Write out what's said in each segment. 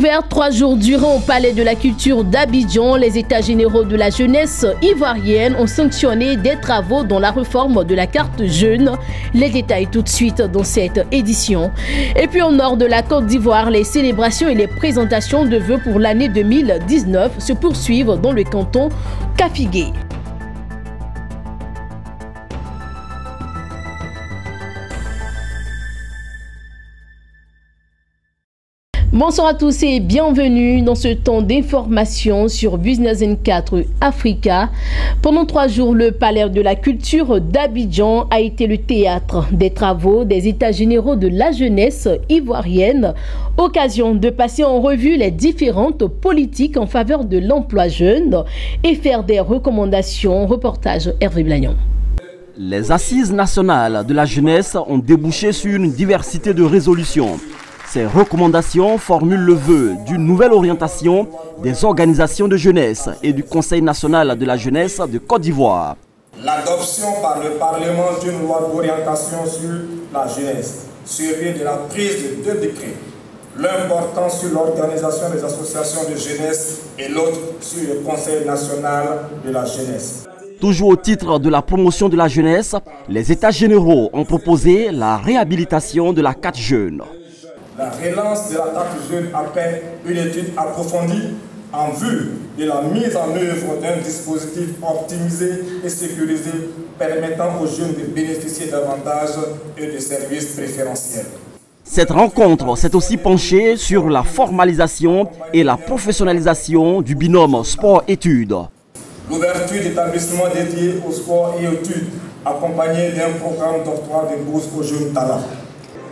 Ouvert 3 jours durant au Palais de la Culture d'Abidjan, les États généraux de la jeunesse ivoirienne ont sanctionné des travaux dans la réforme de la carte jeune. Les détails tout de suite dans cette édition. Et puis au nord de la Côte d'Ivoire, les célébrations et les présentations de vœux pour l'année 2019 se poursuivent dans le canton Kafigué. Bonsoir à tous et bienvenue dans ce temps d'information sur Business N4 Africa. Pendant 3 jours, le Palais de la Culture d'Abidjan a été le théâtre des travaux des États généraux de la jeunesse ivoirienne. Occasion de passer en revue les différentes politiques en faveur de l'emploi jeune et faire des recommandations. Reportage Hervé Blagnon. Les assises nationales de la jeunesse ont débouché sur une diversité de résolutions. Ces recommandations formulent le vœu d'une nouvelle orientation des organisations de jeunesse et du Conseil national de la jeunesse de Côte d'Ivoire. L'adoption par le Parlement d'une loi d'orientation sur la jeunesse, suivie de la prise de 2 décrets, l'un portant sur l'organisation des associations de jeunesse et l'autre sur le Conseil national de la jeunesse. Toujours au titre de la promotion de la jeunesse, les États généraux ont proposé la réhabilitation de la carte jeune. La relance de la carte jeune appelle une étude approfondie en vue de la mise en œuvre d'un dispositif optimisé et sécurisé permettant aux jeunes de bénéficier d'avantages et de services préférentiels. Cette rencontre s'est aussi penchée sur la formalisation et la professionnalisation du binôme sport-études. L'ouverture d'établissements dédiés au sport et aux études, accompagnée d'un programme d'octroi de bourses aux jeunes talents.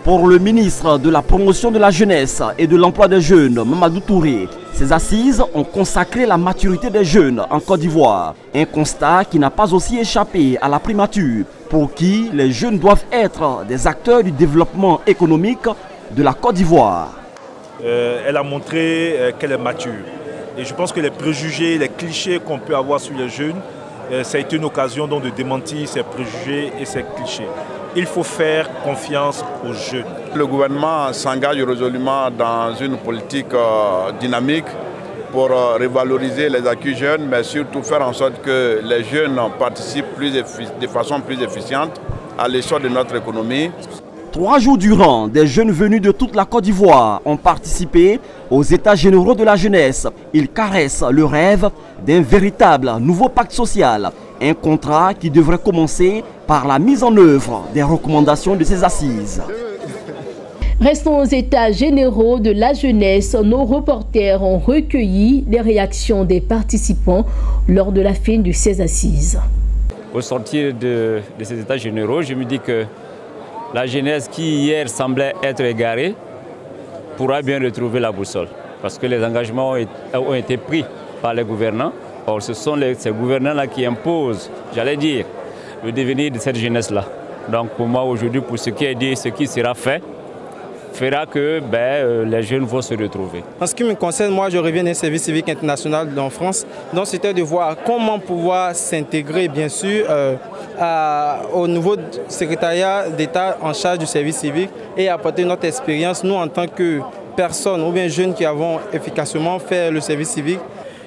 Pour le ministre de la promotion de la jeunesse et de l'emploi des jeunes, Mamadou Touré, ces assises ont consacré la maturité des jeunes en Côte d'Ivoire. Un constat qui n'a pas aussi échappé à la primature, pour qui les jeunes doivent être des acteurs du développement économique de la Côte d'Ivoire. Elle a montré qu'elle est mature. Et je pense que les préjugés, les clichés qu'on peut avoir sur les jeunes, ça a été une occasion donc de démentir ces préjugés et ces clichés. Il faut faire confiance aux jeunes. Le gouvernement s'engage résolument dans une politique dynamique pour revaloriser les acquis jeunes, mais surtout faire en sorte que les jeunes participent de façon plus efficiente à l'essor de notre économie. 3 jours durant, des jeunes venus de toute la Côte d'Ivoire ont participé aux États généraux de la jeunesse. Ils caressent le rêve d'un véritable nouveau pacte social. Un contrat qui devrait commencer par la mise en œuvre des recommandations de ces assises. Restons aux États généraux de la jeunesse. Nos reporters ont recueilli les réactions des participants lors de la fin de ces assises. Au sortir de ces États généraux, je me dis que la jeunesse qui hier semblait être égarée pourra bien retrouver la boussole. Parce que les engagements ont été pris par les gouvernants. Or, ce sont ces gouvernants-là qui imposent, j'allais dire, le devenir de cette jeunesse-là. Donc pour moi aujourd'hui, pour ce qui est dit, ce qui sera fait, fera que les jeunes vont se retrouver. En ce qui me concerne, moi je reviens d'un service civique international en France. Donc c'était de voir comment pouvoir s'intégrer bien sûr au nouveau secrétariat d'État en charge du service civique et apporter notre expérience, nous en tant que personnes ou bien jeunes qui avons efficacement fait le service civique.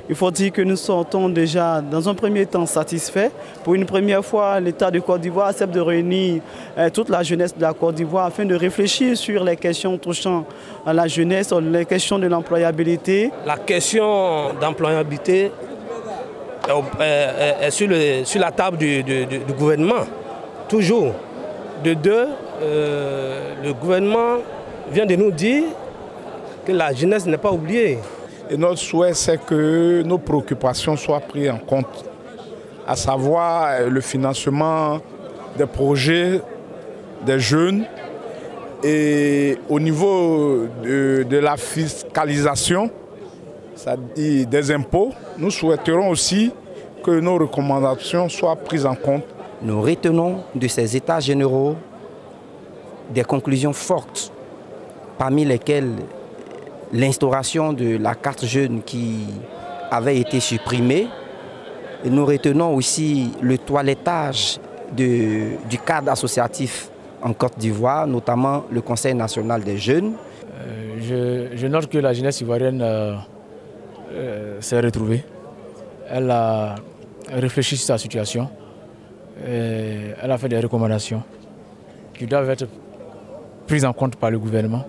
Il faut dire que nous sortons déjà dans un premier temps satisfaits. Pour une première fois, l'État de Côte d'Ivoire accepte de réunir toute la jeunesse de la Côte d'Ivoire afin de réfléchir sur les questions touchant à la jeunesse, les questions de l'employabilité. La question d'employabilité est sur la table du gouvernement, toujours. De deux, le gouvernement vient de nous dire que la jeunesse n'est pas oubliée. Et notre souhait, c'est que nos préoccupations soient prises en compte, à savoir le financement des projets des jeunes et au niveau de la fiscalisation, c'est-à-dire des impôts, nous souhaiterons aussi que nos recommandations soient prises en compte. Nous retenons de ces États généraux des conclusions fortes, parmi lesquelles l'instauration de la carte jeune qui avait été supprimée. Et nous retenons aussi le toilettage du cadre associatif en Côte d'Ivoire, notamment le Conseil national des jeunes. Je note que la jeunesse ivoirienne s'est retrouvée. Elle a réfléchi sur sa situation. Et elle a fait des recommandations qui doivent être prises en compte par le gouvernement,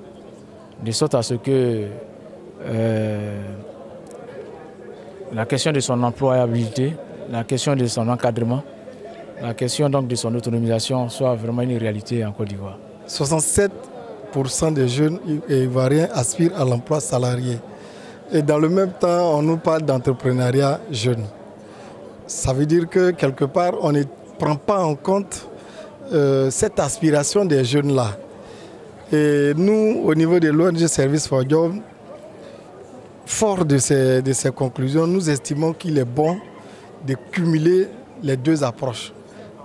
de sorte à ce que la question de son employabilité, la question de son encadrement, la question donc de son autonomisation soit vraiment une réalité en Côte d'Ivoire. 67% des jeunes ivoiriens aspirent à l'emploi salarié. Et dans le même temps, on nous parle d'entrepreneuriat jeune. Ça veut dire que quelque part, on ne prend pas en compte cette aspiration des jeunes-là. Et nous, au niveau de l'ONG Service for Jobs, fort de ces conclusions, nous estimons qu'il est bon de cumuler les deux approches,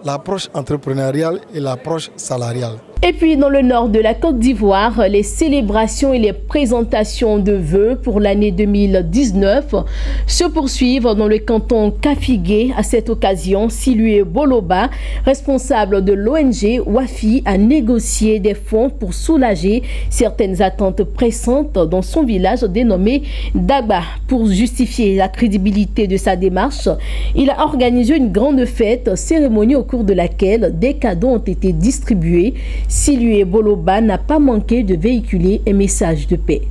l'approche entrepreneuriale et l'approche salariale. Et puis dans le nord de la Côte d'Ivoire, les célébrations et les présentations de vœux pour l'année 2019 se poursuivent dans le canton Kafigué. À cette occasion, Silué Boloba, responsable de l'ONG Wafi, a négocié des fonds pour soulager certaines attentes pressantes dans son village dénommé Dagba. Pour justifier la crédibilité de sa démarche, il a organisé une grande fête, cérémonie au cours de laquelle des cadeaux ont été distribués. Silué Boloba n'a pas manqué de véhiculer un message de paix.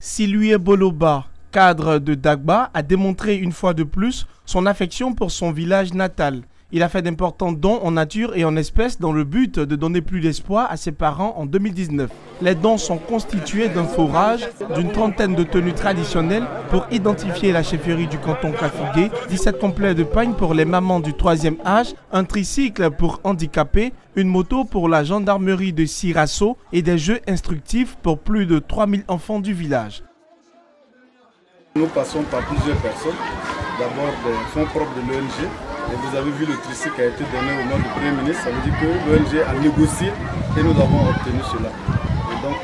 Silué Boloba, cadre de Dagba, a démontré une fois de plus son affection pour son village natal. Il a fait d'importants dons en nature et en espèces dans le but de donner plus d'espoir à ses parents en 2019. Les dons sont constitués d'un forage, d'une trentaine de tenues traditionnelles pour identifier la chefferie du canton Kafigué, 17 complets de pagnes pour les mamans du 3e âge, un tricycle pour handicapés, une moto pour la gendarmerie de Sirasso et des jeux instructifs pour plus de 3000 enfants du village. Nous passons par plusieurs personnes, d'abord des fonds propres de l'ONG. Et vous avez vu le tricycle qui a été donné au nom du Premier ministre, ça veut dire que l'ONG a négocié et nous avons obtenu cela. Et donc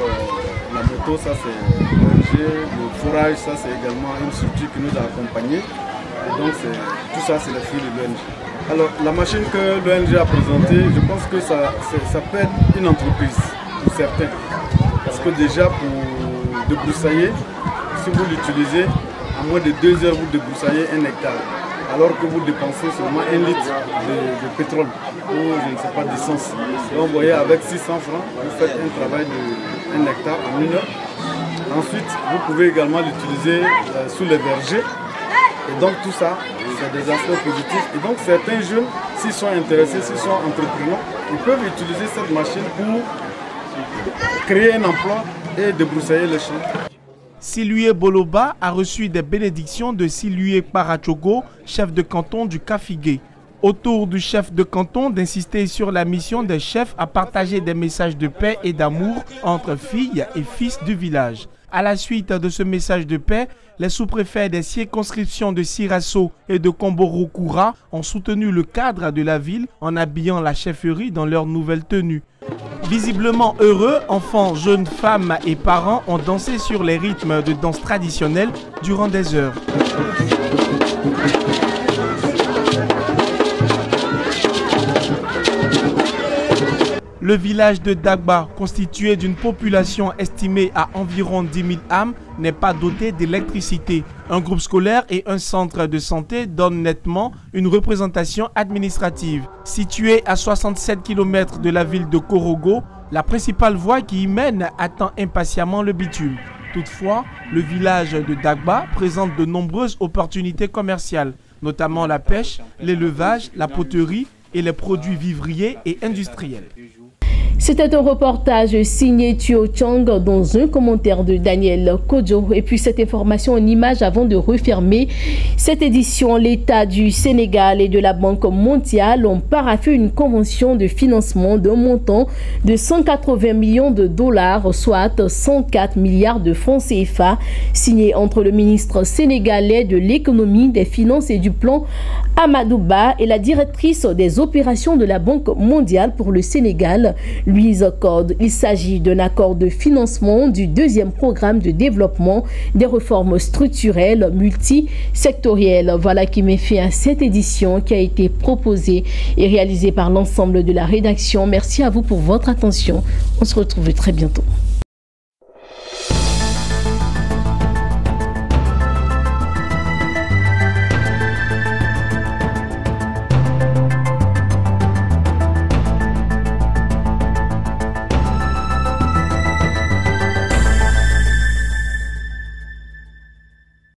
la moto, ça c'est l'ONG, le forage, ça c'est également une structure qui nous a accompagnés. Et donc tout ça c'est le fruit de l'ONG. Alors la machine que l'ONG a présentée, je pense que ça peut être une entreprise pour certains. Parce que déjà pour débroussailler, si vous l'utilisez, en moins de 2 heures vous débroussaillez 1 hectare. Alors que vous dépensez seulement 1 litre de pétrole ou je ne sais pas d'essence. Donc vous voyez, avec 600 francs, vous faites un travail de 1 hectare en 1 heure. Ensuite, vous pouvez également l'utiliser sous les vergers. Et donc tout ça, c'est des aspects positifs. Et donc certains jeunes, s'ils sont intéressés, s'ils sont entrepreneurs, ils peuvent utiliser cette machine pour créer un emploi et débroussailler les champs. Silué Boloba a reçu des bénédictions de Silué Parachogo, chef de canton du Kafigué. Autour du chef de canton d'insister sur la mission des chefs à partager des messages de paix et d'amour entre filles et fils du village. À la suite de ce message de paix, les sous-préfets des circonscriptions de Sirasso et de Komborokura ont soutenu le cadre de la ville en habillant la chefferie dans leur nouvelle tenue. Visiblement heureux, enfants, jeunes femmes et parents ont dansé sur les rythmes de danse traditionnelle durant des heures. Le village de Dagba, constitué d'une population estimée à environ 10 000 âmes, n'est pas doté d'électricité. Un groupe scolaire et un centre de santé donnent nettement une représentation administrative. Situé à 67 km de la ville de Korogo, la principale voie qui y mène attend impatiemment le bitume. Toutefois, le village de Dagba présente de nombreuses opportunités commerciales, notamment la pêche, l'élevage, la poterie et les produits vivriers et industriels. C'était un reportage signé Thio Chang dans un commentaire de Daniel Kodjo. Et puis cette information en image avant de refermer cette édition. L'État du Sénégal et de la Banque mondiale ont paraphé une convention de financement d'un montant de 180 millions de dollars, soit 104 milliards de francs CFA, signée entre le ministre sénégalais de l'économie, des finances et du plan Amadouba est la directrice des opérations de la Banque mondiale pour le Sénégal. Louise Corde, il s'agit d'un accord de financement du deuxième programme de développement des réformes structurelles multisectorielles. Voilà qui met fin à cette édition qui a été proposée et réalisée par l'ensemble de la rédaction. Merci à vous pour votre attention. On se retrouve très bientôt.